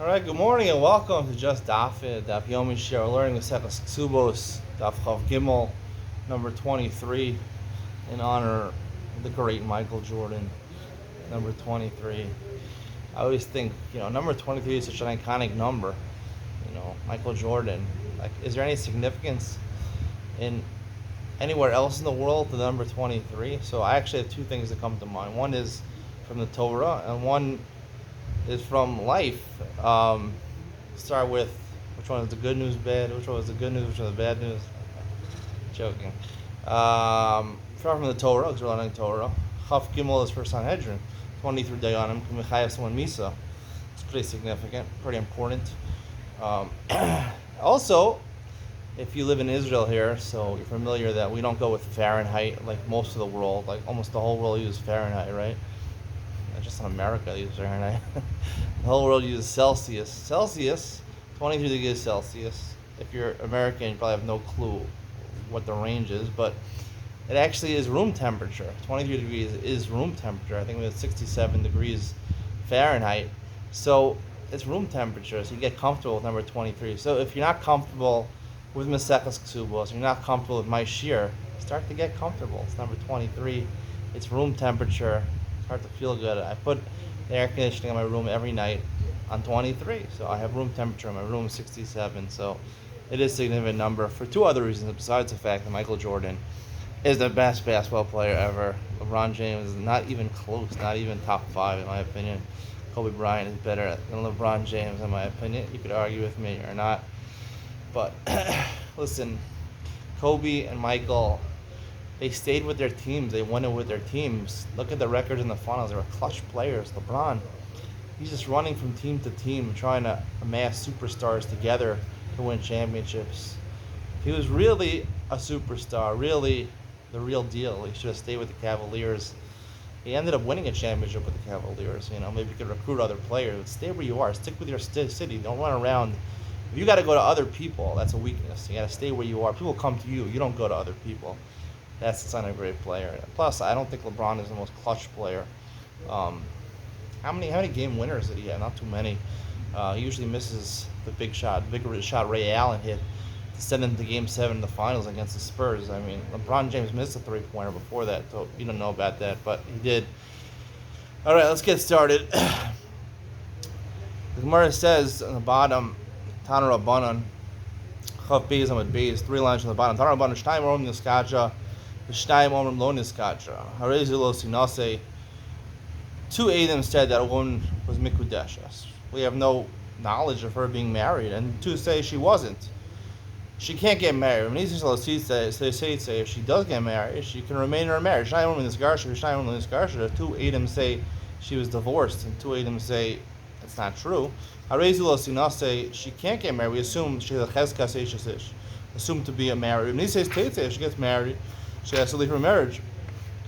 All right, good morning and welcome to Just Daf It, Daf Yomi Share. We're learning the Kesubos, Daf Chav Gimel, number 23, in honor of the great Michael Jordan, number 23. I always think, number 23 is such an iconic number. Michael Jordan. Like, is there any significance in anywhere else in the world to the number 23? So I actually have two things that come to mind. One is from the Torah, and one is from life. Start with which one is the good news, bad? Which one was the good news? Which one was the bad news? Joking. Start from the Torah, because we're learning Torah. Chaf Gimel is for Sanhedrin. 23 Dayanim. Mechayev someone Misa. It's pretty significant, pretty important. Also, if you live in Israel here, so you're familiar that we don't go with Fahrenheit like most of the world. Like almost the whole world uses Fahrenheit, right? Just in America, they use Fahrenheit. The whole world uses Celsius. Celsius, 23 degrees Celsius. If you're American, you probably have no clue what the range is, but it actually is room temperature. 23 degrees is room temperature. I think we have 67 degrees Fahrenheit. So it's room temperature, so you get comfortable with number 23. So if you're not comfortable with Maseches Kesubos, you're not comfortable with my shear, start to get comfortable. It's number 23. It's room temperature. Hard to feel good. I put the air conditioning in my room every night on 23, so I have room temperature in my room 67. So it is a significant number for two other reasons besides the fact that Michael Jordan is the best basketball player ever. LeBron James is not even close, not even top 5 in my opinion. Kobe Bryant is better than LeBron James in my opinion. You could argue with me or not, but listen, Kobe and Michael, they stayed with their teams. They won it with their teams. Look at the records in the finals. They were clutch players. LeBron, he's just running from team to team, trying to amass superstars together to win championships. He was really a superstar, really the real deal. He should have stayed with the Cavaliers. He ended up winning a championship with the Cavaliers. Maybe you could recruit other players. But stay where you are. Stick with your city. Don't run around. If you got to go to other people, that's a weakness. You got to stay where you are. People come to you. You don't go to other people. That's the sign of a great player. Plus, I don't think LeBron is the most clutch player. How many game winners did he have? Not too many. He usually misses the vigorous shot Ray Allen hit to send them to Game 7 in the finals against the Spurs. I mean, LeBron James missed a three-pointer before that, so you don't know about that, but he did. All right, let's get started. The Gemara says on the bottom, Tana Rabbanan, Chav Beis Amud Beis, 3 lines on the bottom. Tana Rabbanan, Shtayim Orim Niskacha. Two Adam said that a woman was mikudeshes. We have no knowledge of her being married, and two say she wasn't. She can't get married. If she does get married, she can remain in her marriage. Two Adam say she was divorced, and two Adam say it's not true. Say she can't get married. We assume she has a cheskas assumed to be a married. If she gets married, she has to leave her marriage.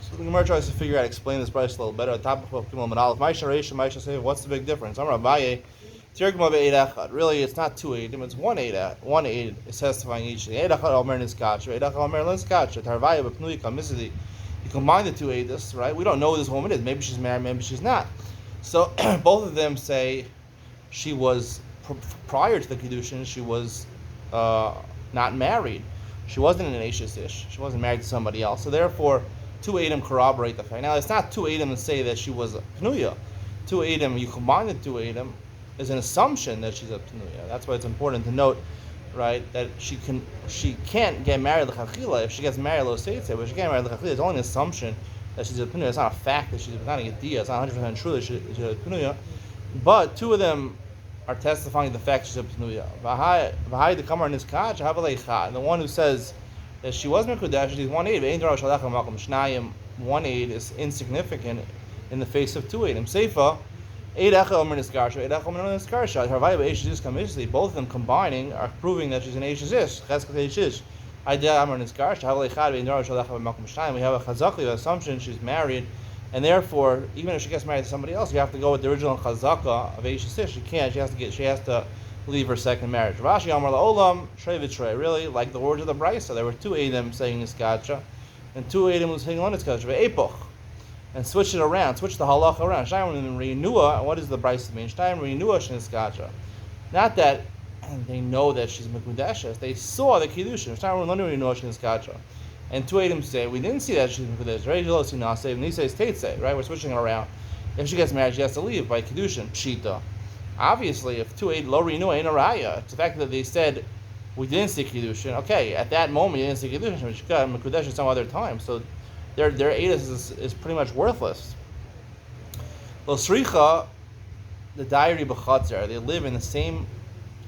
So the Gemara tries to figure out, explain this price a little better. What's the big difference? Really, it's not 2 Eidim, it's 1 Eidah. 1 Eid is testifying each thing. You combine the two Eidas, right? We don't know who this woman is. Maybe she's married, maybe she's not. So both of them say she was, prior to the Kiddushin, she was not married. She wasn't an Ashes Ish. She wasn't married to somebody else. So therefore, 2 Adam corroborate the fact. Now, it's not 2 Adam to say that she was a Pnuya. 2 Adam, you combine the 2 Adam, is an assumption that she's a Pnuya. That's why it's important to note, right, that she can't get married l'chachila. If she gets married, lo seitze, but she can't marry l'chachila. It's only an assumption that she's a Pnuya. It's not a fact that she's not a Yediyah. It's not 100% true that she's a Pnuya. But two of them are testifying to the fact she's a Pnuya. And the one who says that she was Mekudesh is 1 aid. 1 aid is insignificant in the face of 2 aid. Seifa, both of them combining are proving that she's an Ashish. We have a chazakah assumption she's married, and therefore, even if she gets married to somebody else, you have to go with the original chazakah of Ashish. She can't. She has to leave her second marriage. Rashi Amar La'olam Shrei V'Trei. Really, like the words of the Brisa, there were 2 Adam saying Niskacha, and 2 Adam was saying Lo Niskacha. Ve'epoch. and switch it around, switch the halacha around. Shnayim Reinua, what does the Brisa mean? Shnayim Reinua Shniskacha. Not that they know that she's Mekudeshes, they saw the Kiddushin. Shnayim Reinua Shniskacha. And two Adam say, we didn't see that she's Mekudeshes. Right? And he says, Tate, right? We're switching it around. If she gets married, she has to leave by Kiddushin. Pshita. Obviously, if two Adam lo Reinua ain't a raya, it's the fact that they said, we didn't see Kiddushin. Okay, at that moment, you didn't see Kiddushin, but she got Mekudeshes some other time. So, their edus is pretty much worthless. Lo Sricha, the diary b'chatzar, they live in the same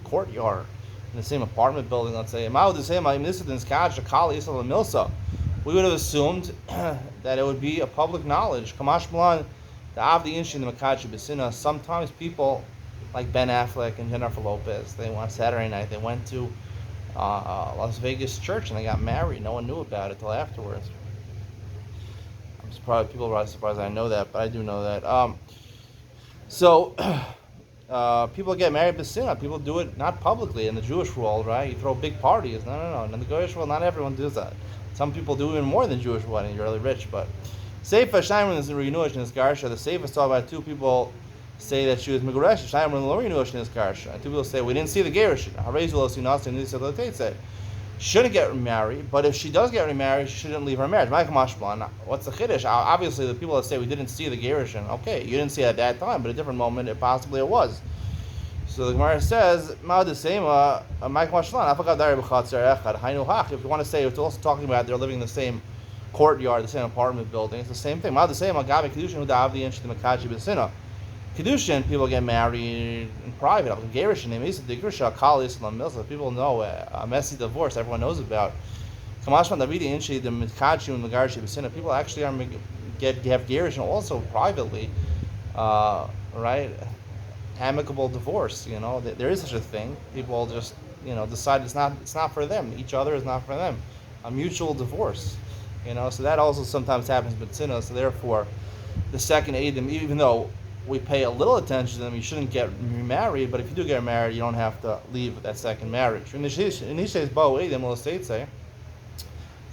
courtyard, in the same apartment building, let's say. We would have assumed that it would be a public knowledge. Sometimes people, like Ben Affleck and Jennifer Lopez, they went Saturday night, they went to Las Vegas church and they got married. No one knew about it till afterwards. People are probably surprised I know that, but I do know that. People get married b'sinah. People do it not publicly in the Jewish world, right? You throw big parties. No. In the Jewish world, not everyone does that. Some people do even more than Jewish weddings. You're really rich, but Seifa Shaiman is in Reinuash in his Garsha. The Seifa saw about two people say that she was Meguresh. Shaiman and Reinuash in his Garsha. And two people say we didn't see the Gerushin. Harezu Losinasi and Nisa Tate. She shouldn't get remarried, but if she does get remarried, she shouldn't leave her marriage. What's the chiddush? Obviously, the people that say we didn't see the gerushin, okay, you didn't see it at that time, but at a different moment, it was. So the Gemara says, if you want to say it's also talking about they're living in the same courtyard, the same apartment building, it's the same thing. Kedushin, people get married in private. People know a messy divorce, everyone knows about. People actually have gerushin also privately, right? Amicable divorce, there is such a thing. People just, decide it's not for them. Each other is not for them. A mutual divorce, So that also sometimes happens with sinnah. So therefore, the second Adam, even though we pay a little attention to them, you shouldn't get remarried, but if you do get married, you don't have to leave that second marriage. This is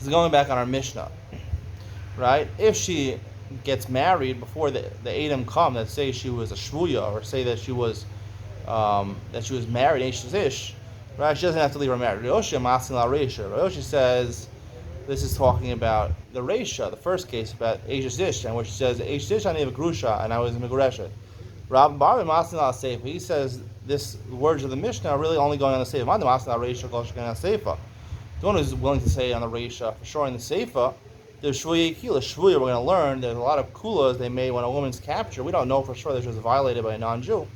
going back on our Mishnah, right? If she gets married before the Adam come, that say she was a shvuya, or say that she was married, ish, right? She doesn't have to leave her marriage. Rashi says this is talking about the Reisha, the first case about Eish Ish, and where she says Eish Ish I need a grusha and I was Megureshet. Rab Bar Masin al Seifa. He says this words of the Mishnah are really only going on the Seifa. Man the Masin al Reisha goes on the Seifa. The one who's willing to say on the Reisha for sure in the Seifa, there's Shvuya Kila. Shvuya, we're going to learn there's a lot of kulas they made when a woman's captured. We don't know for sure that she was violated by a non-Jew.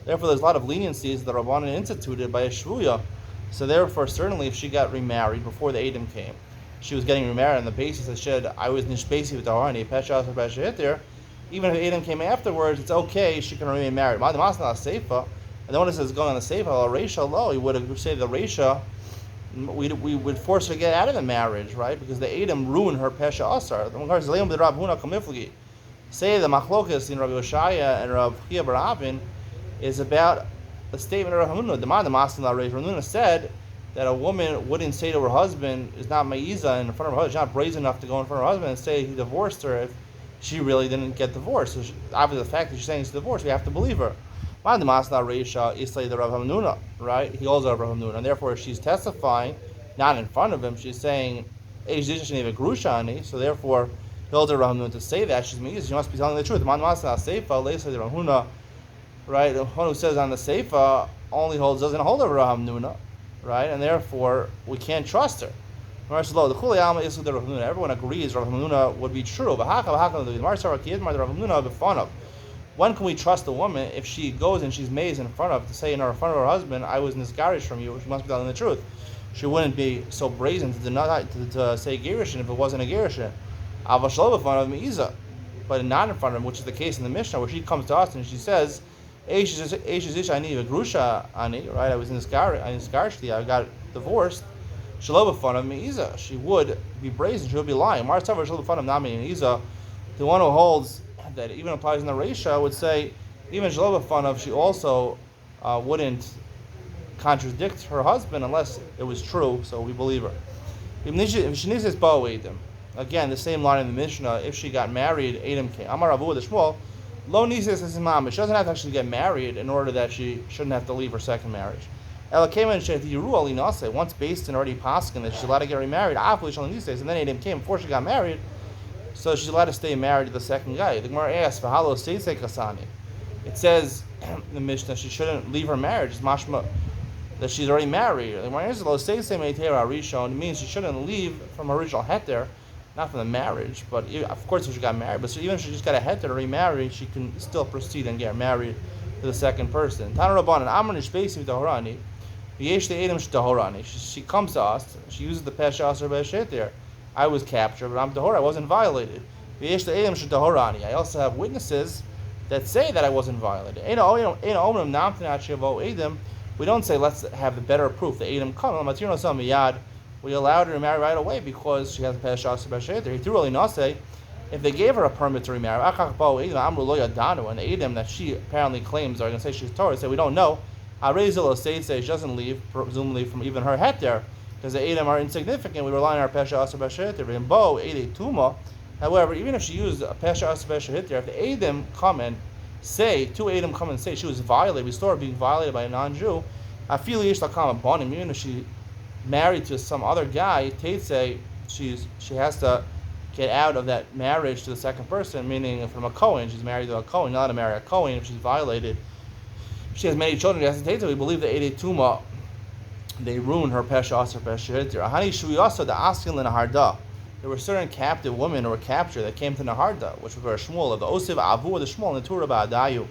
Therefore, there's a lot of leniencies that Rabbanan instituted by a Shvuya. So therefore, certainly if she got remarried before the Adam came, she was getting remarried on the basis that she said, I was nishbesi with Darani, Pesha for Pesha Hitter. Even if Adam came afterwards, it's okay, she can remain married. And the one that says going on the Seifa, Reisha Lo, he would have said the Reisha, we would force her to get out of the marriage, right? Because the Adam ruined her Pesha Asar. Say the Machlokas in Rabbi Yoshaya and Rabbi Chia Barabin is about the statement of Rav Hamnuna. The man the Masin La Reish. Rav Hamnuna said that a woman wouldn't say to her husband, is not Ma'iza in front of her husband, she's not brazen enough to go in front of her husband and say he divorced her if she really didn't get divorced. So obviously the fact that she's saying she's divorced, we have to believe her. Man the Masin La Reish is the Rav Hamnuna, right? He holds Rav Hamnuna, and therefore she's testifying, not in front of him, she's saying, so therefore he holds Rav Hamnuna to say that she's Ma'iza, she must be telling the truth. Man the Masin La Seifa, Leisa the Rav Hamnuna, right? The one who says on the Seifa only doesn't hold over Rav Hamnuna, right? And therefore we can't trust her. Everyone agrees Rav Hamnuna would be true. When can we trust a woman if she goes and she's mazed in front of to say in front of her husband, I was nisgarish from you, she must be telling the truth. She wouldn't be so brazen to say Gerushin if it wasn't a Gerushin. But not in front of him, which is the case in the Mishnah, where she comes to us and she says, Eish I need a grusha ani, right? I was in this garishli, I got divorced. Shaloba fun of Meiza. She would be brazen, she would be lying. Mar Tzavar Shaloba fun of Nami Meiza. The one who holds that even applies in the Reisha would say, even Shaloba fun of, she also wouldn't contradict her husband unless it was true, so we believe her. If she needs this Ba'adim, Again, the same line in the Mishnah. If she got married, Adam came. Amar Avu the Shmuel. Lo nises is mom. She doesn't have to actually get married in order that she shouldn't have to leave her second marriage. Ela came and she once based in already paskin that she's allowed to get remarried. And then Adam came before she got married, so she's allowed to stay married to the second guy. The Gemara asks, "V'halo seisei kasani." It says in the Mishnah she shouldn't leave her marriage. It's mashma that she's already married. The Gemara answers, "Lo seisei meitera rishon." It means she shouldn't leave from her original heter, not from the marriage, but of course if she got married. But so even if she just got a heter to remarry, she can still proceed and get married to the second person. Tana Rabbanan Amar nishbeisi v'tahorani. She comes to us. She uses the pesha aser b'sheter. I was captured, but I'm tahor. I wasn't violated. I also have witnesses that say that I wasn't violated. We don't say let's have the better proof. The Adam come. We allowed her to marry right away because she has a pesha aser b'sheter. He threw really not say if they gave her a permit to remarry. And Adam that she apparently claims are going to say she's Torah. Say we don't know. She doesn't leave, presumably from even her heter, because the Edom are insignificant. We rely on our Pesha Aser B'Sheter. However, even if she used a Pesha Aser B'Sheter, if the Edom come and say, two Edom come and say she was violated, we saw her being violated by a non-Jew, even if she married to some other guy, say she has to get out of that marriage to the second person, meaning from a Kohen, she's married to a Kohen, not to marry a Kohen if she's violated. She has many children. We believe that Eidei Tuma, they ruined her pesha aser pesha. Hani shui also the askin l'naharda. There were certain captive women who were captured that came to Naharda, which were Shmuel of the Osiv Avu of the Shmuel and the Torah Ba'adayu,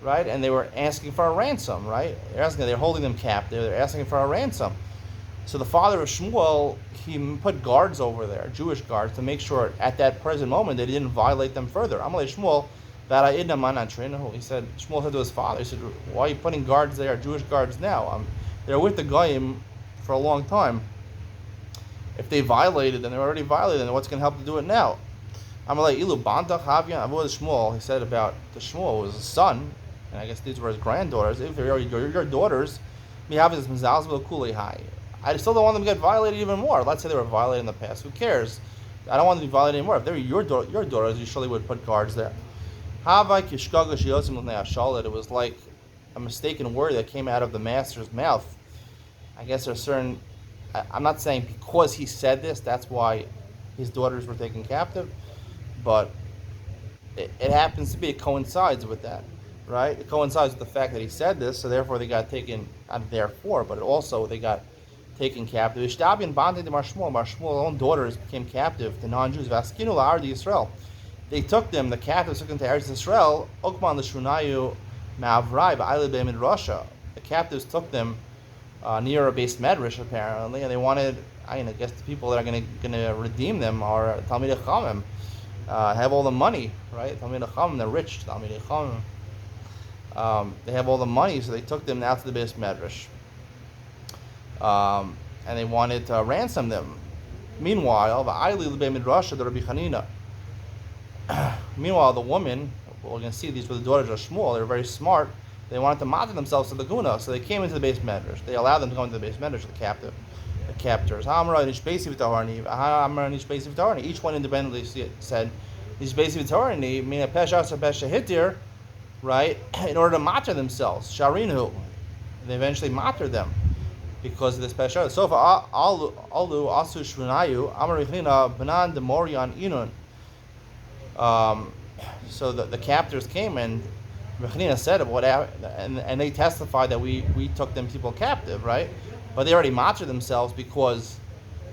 right? And they were asking for a ransom, right? They're holding them captive. They're asking for a ransom. So the father of Shmuel, he put guards over there, Jewish guards, to make sure at that present moment they didn't violate them further. Amalei Shmuel. He said, Shmuel said to his father, he said, why are you putting guards there, Jewish guards now? They're with the Goyim for a long time. If they violated, then they're already violated, then what's going to help to do it now? He said about the Shmuel was his son, and I guess these were his granddaughters. If they're your daughters, I still don't want them to get violated even more. Let's say they were violated in the past. Who cares? I don't want them to be violated anymore. If they're your daughters, you surely would put guards there. It was like a mistaken word that came out of the master's mouth. I guess there's certain. I'm not saying because he said this, that's why his daughters were taken captive, but it happens to be, it coincides with that, right? It coincides with the fact that he said this, so therefore they got taken, but also they got taken captive. Marshmuel's own daughters became captive to non-Jews. Israel. They took them, the captives took them to Eretz Israel. Okman l'shunayu ma'avrai ba'ilei in Russia. The captives took them near a base medrash apparently, and they wanted, I guess the people that are going to redeem them are Talmidei Chachamim, have all the money, right? Talmidei Chachamim, they're rich. Talmidei Chachamim, they have all the money, so they took them out to the base medrash, and they wanted to ransom them. Meanwhile, va'ilei l'bei midrasha the Rabbi Chanina. Meanwhile, the woman, we're going to see these were the daughters of Shmuel. They were very smart. They wanted to matter themselves to the Guna, so they came into the base medrash. They allowed them to go into the base medrash, the captors. Each one independently said, meaning a pesha or pesha hitir, right, in order to matter themselves. Sharinu. They eventually mattered them because of this pesha. So for alu asu shrunayu amarichlina banan demorian inun. So the captors came and Rechanina said what happened, and they testified that we took them people captive, right? But they already matched themselves because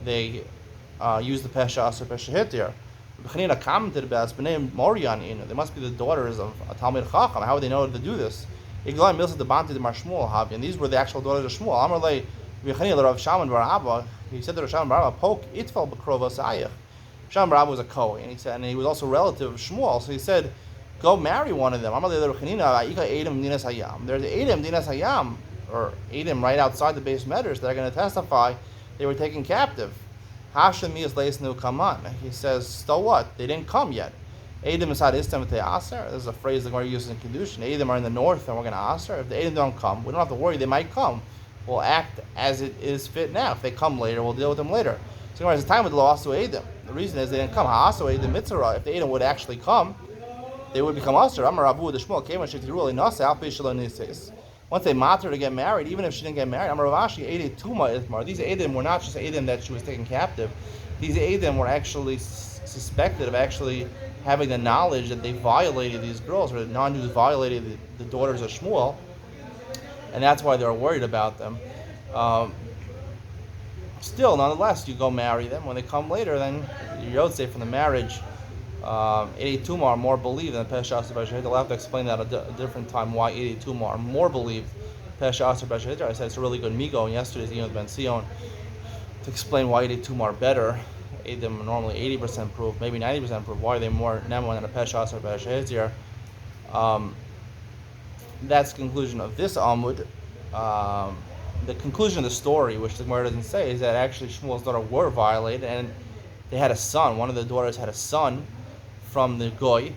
they used the pesha aser pesha hitir. Rechanina commented about it. They must be the daughters of a Talmid Chacham. How would they know to do this? And these were the actual daughters of Shmuel. Amarle Rechanina Rav Shaman bar Abba. He said to Rav Shaman bar Abba, "Poke itfel b'krovos ayich." Shaman bar Abba was a Kohen, and he was also a relative of Shmuel. So he said, go marry one of them. There's the Edom Dinas Hayam, or Edom right outside the base medrash that are going to testify they were taken captive. Hashem is leisnu kaman. He says, so what? They didn't come yet. Edom is had istam aser. This is a phrase that we're using in Kedushin. Edom are in the north, and we're going to aser. If the Edom don't come, we don't have to worry. They might come. We'll act as it is fit now. If they come later, we'll deal with them later. So there's a time with the loss to Edom. The reason is they didn't come. Ha'aso Eidim Mitzvah. If the Eidim would actually come, they would become Asr. Amar Rabu the Shmuel came and she really nasa al Pishalo Nisis. Once they mocked her to get married, even if she didn't get married, Amar Ravashi Edim Tuma Ismar. These Eidim were not just Eidim that she was taken captive. These Eidim were actually suspected of actually having the knowledge that they violated these girls, or the non-Jews violated the daughters of Shmuel, and that's why they were worried about them. Still, nonetheless, you go marry them. When they come later, then your Yotzei from the marriage, Eidim Tuma are more believed than Pesha Asar B'Shehiter. I'll have to explain that at a different time why Eidim Tuma are more believed Pesha Asar B'Shehiter. I said it's a really good migo in yesterday's Yom Ben Sion to explain why Eidim Tuma are better. Eidim are normally 80% proof, maybe 90% proof. Why are they more Neman than a Pesha Asar B'Shehiter? That's the conclusion of this Amud. The conclusion of the story, which the Gemara doesn't say, is that actually Shmuel's daughter were violated, and they had a son. One of the daughters had a son from the Goy,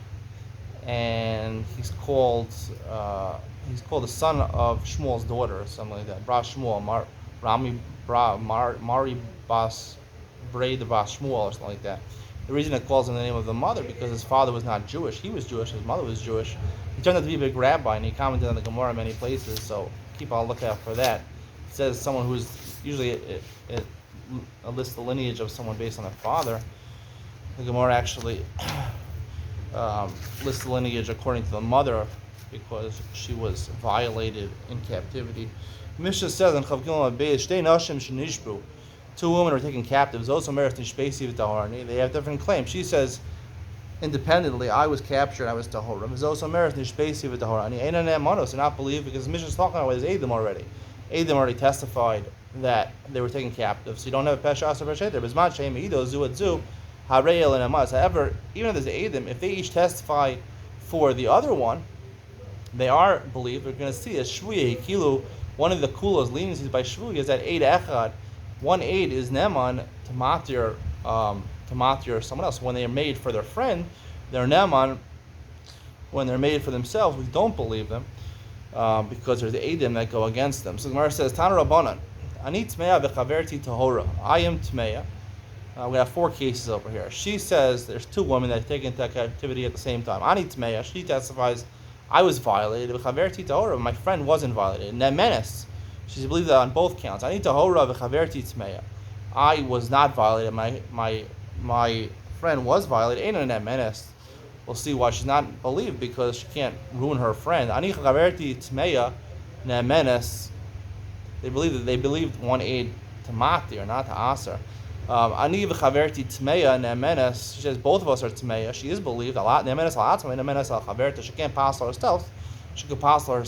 and he's called the son of Shmuel's daughter, or something like that. Bra Shmuel, Mari Bas Braid Bas Shmuel, or something like that. The reason it calls him the name of the mother because his father was not Jewish. He was Jewish. His mother was Jewish. He turned out to be a big rabbi, and he commented on the Gemara in many places. So keep on lookout for that. It says someone who's usually it lists the lineage of someone based on their father. The Gemara actually lists the lineage according to the mother because she was violated in captivity. Mishnah says in Chav Gimel Beis, Shtei Nashim Shenishbu. Two women are taken captives. Also, they have different claims. She says independently, I was captured, I was tahora. So not believe because the mission is talking about his Eidim already. Eidim already testified that they were taken captive. So you don't have a pesha asar b'sheter. Bizman sheim eido zu et zu harayel and amas. However, even if there's Eidim, if they each testify for the other one, they are believed. We're going to see a shvuye hikilu. One of the kulos leniencies by shvuye is that eid echad. One aid is neman to matir someone else. When they are made for their friend, they're neman. When they're made for themselves, we don't believe them because there's the aidim that go against them. So the Gemara says, Tana Rabbanan, Ani tmeya v'chaverti tahora. I am tmeya. We have four cases over here. She says there's two women that are taken into captivity at the same time. Ani tmeya. She testifies, I was violated. V'chaverti tahora. My friend wasn't violated. Nemenes. She believes that on both counts. I need to hora v'chaverti tmeya. I was not violated. My friend was violated. Ain't an menace. We'll see why she's not believed because she can't ruin her friend. Ani chaverti tmeya nemenes. They believed one aid to mati or not to aser. Ani v'chaverti tmeya nemenes. She says both of us are tmeya. She is believed. A lot nemenes al atzma nemenes al chaverta. She can't pass herself. She can't pass her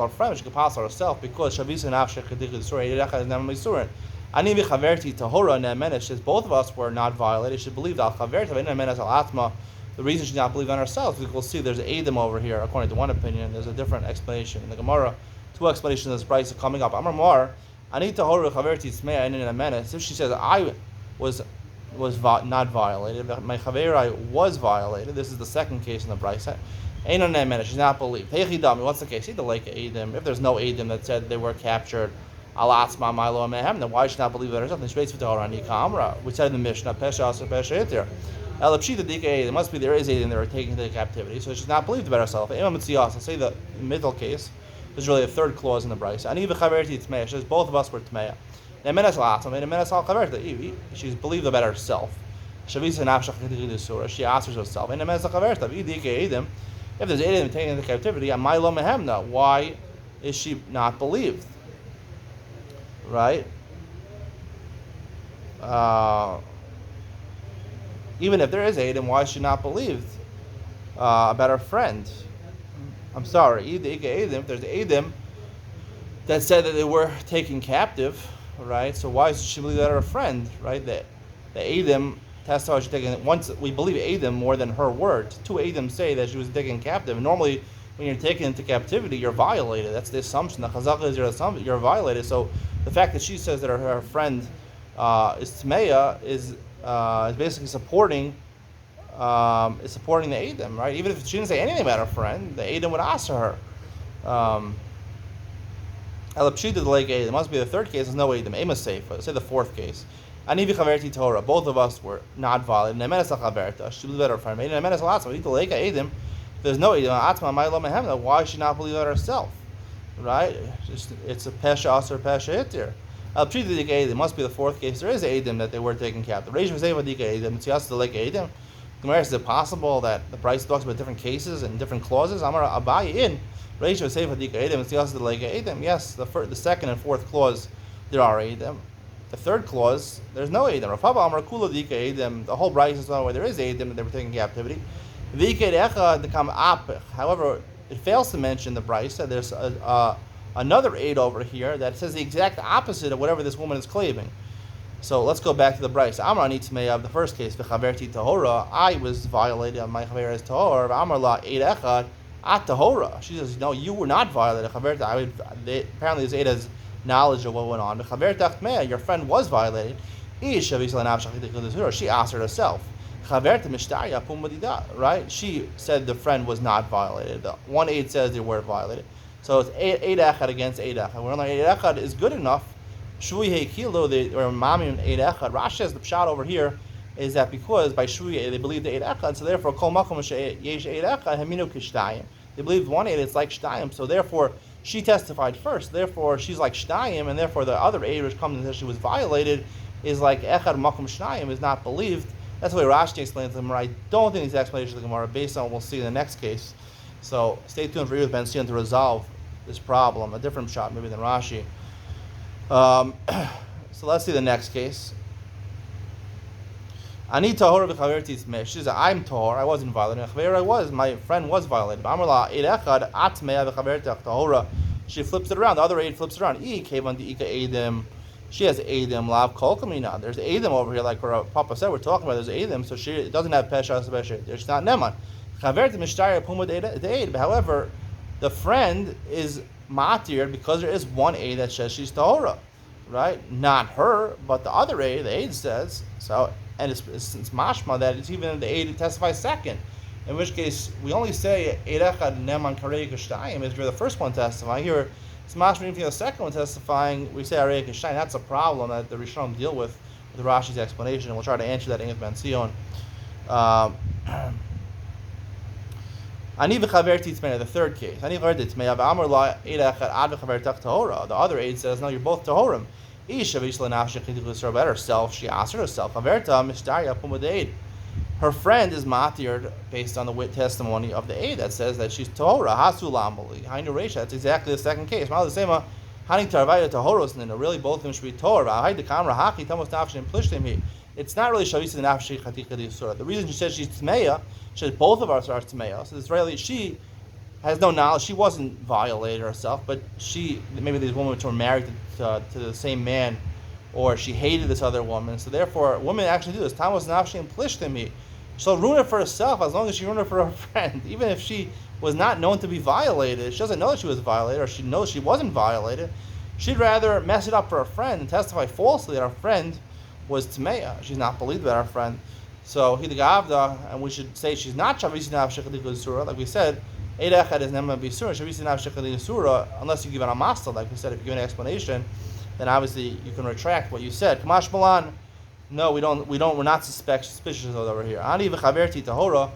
friend. She could pass herself because Shavisa Nafshech Kedichid Surah Yerecha is Neman Misurin. Ani v'chaverti tahora ne'menes. Says both of us were not violated. She believed al chaverta ne'menes al atma. The reason she did not believe on herself is because we'll see there's Eidim over here. According to one opinion, there's a different explanation in the Gemara. Two explanations of this price are coming up. Amar Mar, Ani tahora chaverti tzmeya in ne'menes. If she says I was not violated, my chaverai was violated. This is the second case in the Brisa. She's not believed. What's the case? If there's no Eidim that said they were captured, then why should she not believe that herself? We said in the Mishnah, it must be there is Eidim that are taken into captivity, so she's not believed about herself. I'll say the middle case. There's really a third clause in the Brisa. She says both of us were Tmeya. She's believed about herself. She answers herself. If there's Eidim taken into captivity, why is she not believed? Right? Even if there is Eidim, why is she not believed about her friend? I'm sorry, if there's Eidim that said that they were taken captive, right? So why is she believe that her friend, right? The Eidim testify she's taken. Once we believe Eidim more than her word. Two Eidim say that she was taken captive. Normally, when you're taken into captivity, you're violated. That's the assumption. The chazaka is you're violated. So the fact that she says that her friend is Tmeya is basically supporting the Eidim, right? Even if she didn't say anything about her friend, the Eidim would ask her. Elapshita the lake Eidim. It must be the third case. There's no Eidim. Ema Seifa. Say the fourth case. Ani v'chaverti Torah. Both of us were not valid. Nemenes l'chaverta. She believed that her friend made. Nemenes l'atma. We leka edim. There's no edim. Atma ma'ilo mehemna. Why should she not believe that herself? Right? It's a pesha aser pesha hitir. Al pshita dika edim. Must be the fourth case. There is edim that they were taken captive. Reish v'zeva dika edim. It's yas the leka edim. Gemara, is it possible that the price talks about different cases and different clauses? Amar Abaye in Reish v'zeva dika edim. It's yas the leka edim. Yes, the second and fourth clause there are edim. The third clause, there's no Edom. Rav Papa Amar Kula Dika Edom. The whole Bryce is not where there is Edom that they were taking captivity. However, it fails to mention the Bryce that there's another aid over here that says the exact opposite of whatever this woman is claiming. So let's go back to the Bryce. Amar Nitzmei of the first case, V'chaverti Tahora. I was violated on my chaver as Tahor. Amar La Eid Echad at Tahora. She says, no, you were not violated. Apparently, this aid has knowledge of what went on. Your friend was violated. She asked her herself. Right? She said the friend was not violated. The one aid says they were violated. So it's Eid Echad against Eid Echad. We're like Eid Echad is good enough. Shui Heikilo, or Mami Eid Echad. Rashi says the pshat over here is that because by Shui they believe the Eid Echad, so therefore Kol Makom Yesh Eid Echad Haminu Kishtayim. They believe one aid, it's like Shtayim, so therefore she testified first, therefore she's like Shtayim, and therefore the other aid which comes and says she was violated is like Echad Makom Shtayim, is not believed. That's the way Rashi explains the Gemara. I don't think these explanations of the Gemara based on what we'll see in the next case. So stay tuned for you with Ben Sion to resolve this problem, a different shot maybe than Rashi. So let's see the next case. Ani tahor v'chaverti tzmei. She says, I'm tahor, I wasn't violated. My friend was violated. Amrla eid echad atmei v'chaverti tahora. She flips it around. The other aid flips it around. I kevan diika edim. She has edim lav kol kamina. There's edim over here, like Papa said. We're talking about. There's edim, so she doesn't have pesha especially. There's not neman. Chaverti mishtayir puma deid. However, the friend is matir because there is one aid that says she's tahora, right? Not her, but the other aid. The aid says so. And it's mashma that it's even the aid to testify second, in which case we only say eid echad neman karei kashtayim if you're the first one testifying. Here it's mashma if you're the second one testifying. We say arei kashtayim. That's a problem that the Rishonim deal with Rashi's explanation, and we'll try to answer that in Ben Sion. Ani v'chaverti tzmei, the third case. Ani v'chaverti tzmei v'amar la eid echad ad v'chavertach tahora. The other aid says no, you're both tahorim. About herself, she asked herself. Her friend is matir based on the testimony of the aid that says that she's Torah. That's exactly the second case. Really, both of them should be Torah. It's not really Shavisa Nafshi Chatika Surah. The reason she says she's Tmeya, she says both of us are Tmeya. So it's really, she has no knowledge. She wasn't violated herself, but maybe these women were married to the same man, or she hated this other woman. So therefore, women actually do this. Time was nafshi and plishtimi. She'll ruin it for herself as long as she ruined it for her friend. Even if she was not known to be violated, she doesn't know that she was violated, or she knows she wasn't violated. She'd rather mess it up for her friend and testify falsely that her friend was tmeya. She's not believed by her friend. So hidagavda, and we should say she's not shavisi nafshi surah, like we said. Eid echad is nema b'surah. Shavisi nafshi surah, unless you give it a mastal, like we said. If you give an explanation, then obviously you can retract what you said. Kamash malan. No, we're not suspicious of over here. Ani v'chaverti tahora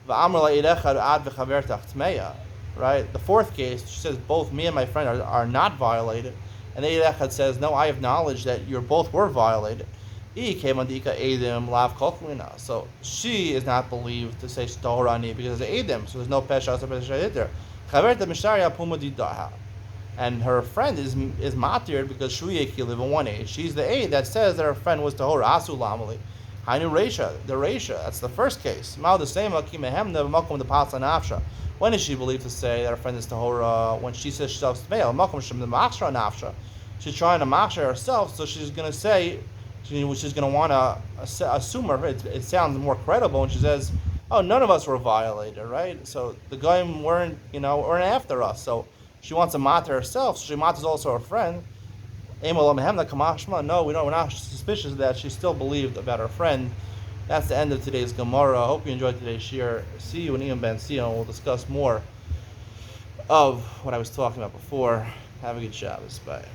v'amr la'eid echad ad v'chavertach tmeya. Right. The fourth case, she says both me and my friend are not violated, and the eid echad says no, I have knowledge that you both were violated. So she is not believed to say Torani because of Edim, so there's no Pesha there. And her friend is matir because Shuyeki live in one age. She's the aid that says that her friend was Tahora Asu Lamali. Hainu Reisha, the Reisha, that's the first case. Mao the same the Nafsha. When is she believed to say that her friend is Tahora? When she says she's male, Nafsha. She's trying to machsha herself, so she's gonna say she's going to want to assume her. It sounds more credible when she says, "Oh, none of us were violated, right?" So the guy weren't after us. So she wants to matter herself. So she matters also her friend. No, we're not suspicious that she still believed about her friend. That's the end of today's Gemara. I hope you enjoyed today's shir. See you in Ian Ben Sion. We'll discuss more of what I was talking about before. Have a good Shabbos. Bye.